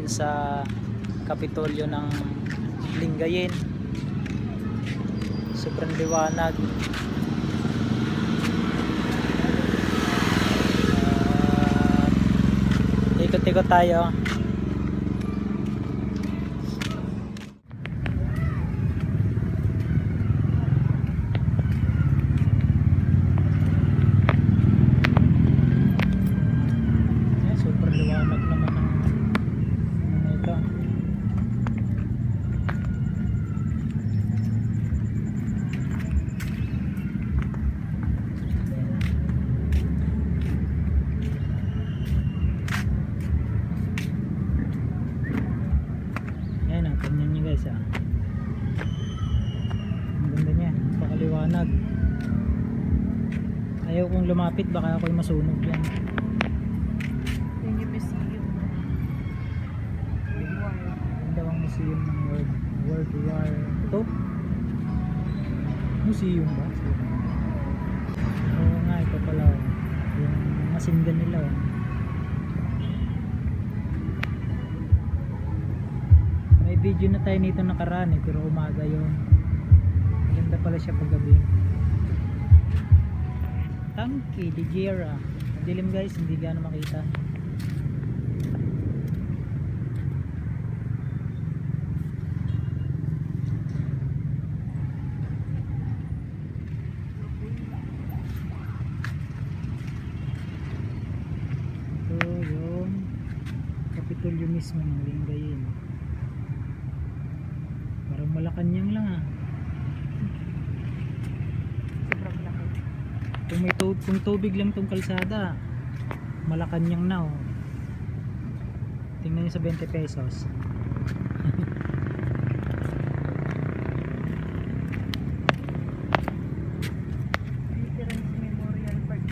sa Kapitolyo ng Lingayen. Sobrang liwanag. Ikot-ikot tayo. Super liwanag naman ng ito. Ayan o, tingnan nyo guys ah. Ang ganda nya, napakaliwanag. Ayaw kong lumapit, baka ako'y masunog yan. Museum ng World War ito? Museum ba? Oo nga, ito pala yung masindan nila may video na tayo nito nakaraan pero umaga yun. Maganda pala siya paggabi. Tanki de Guerra. Madilim guys, hindi gaano makita. Kapitolyo mismo ng Lingayen. Parang Malacanang lang ah. Sobrang laki. Kung tubig lang tong kalsada, Malacanang na oh. Tingnan nyo sa 20 pesos. Veterans Memorial Park.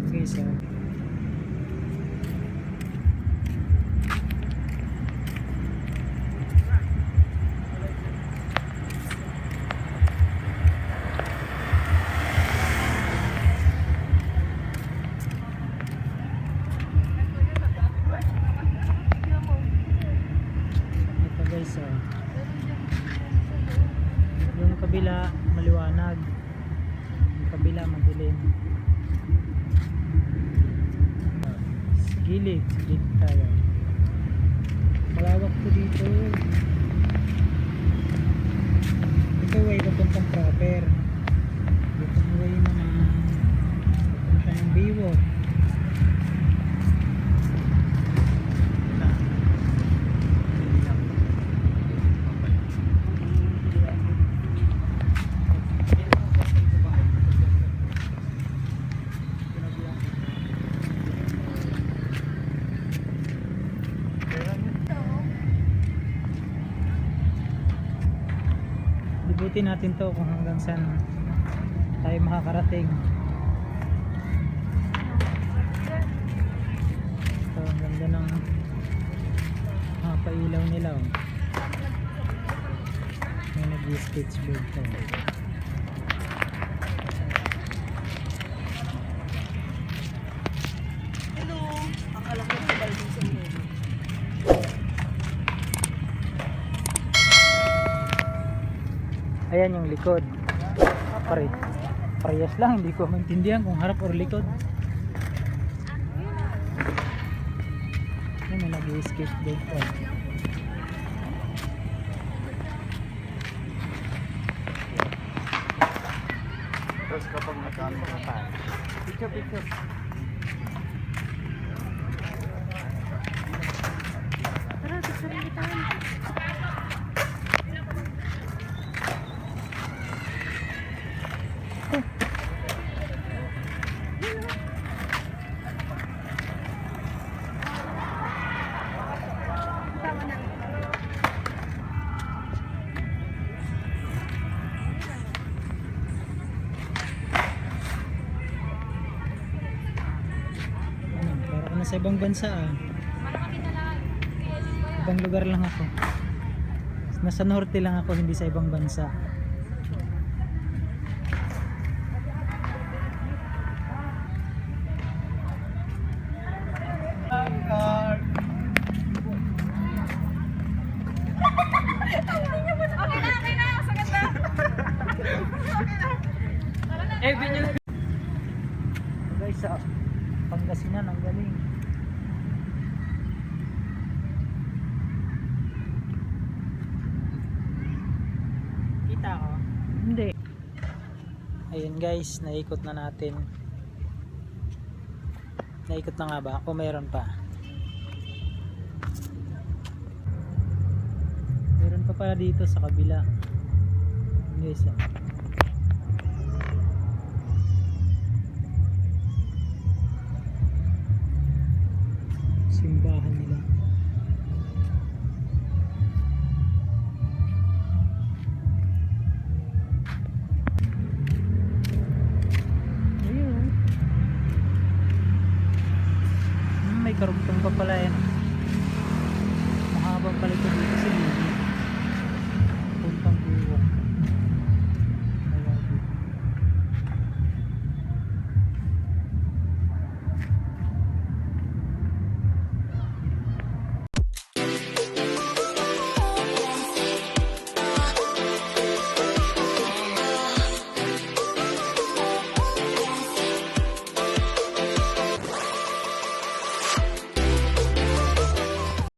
Okay, so guys yung kabila maliwanag, yung kabila madilim. Gilid tayo, malawak po dito. Ito way papuntang proper, ito way naman papuntang Baywalk. Libutin natin to kung hanggang saan tayo makakarating. Ito ang ganda ng mga pailaw nila oh. May nag-skateboard to. Hello! Akala ko sa balbing sa inyo. Ayan yung likod. Parehas lang, hindi ko maintindihan kung harap or likod. Ayan, may nag-skateboard to. Tapos kapag nagkano ka tayo, picture. Tara, picture rin kita. Nasa ibang bansa ah. Ibang lugar lang ako. Nasa norte lang ako, hindi sa ibang bansa. Hindi. Ayun guys, naikot na natin. Naikot na nga ba? O meron pa? Meron pa pala dito sa kabila. Guys, oh. Simbahan nila. Ayun. May karugtong pa pala yan. Mahabang pala ito dito sa gilid.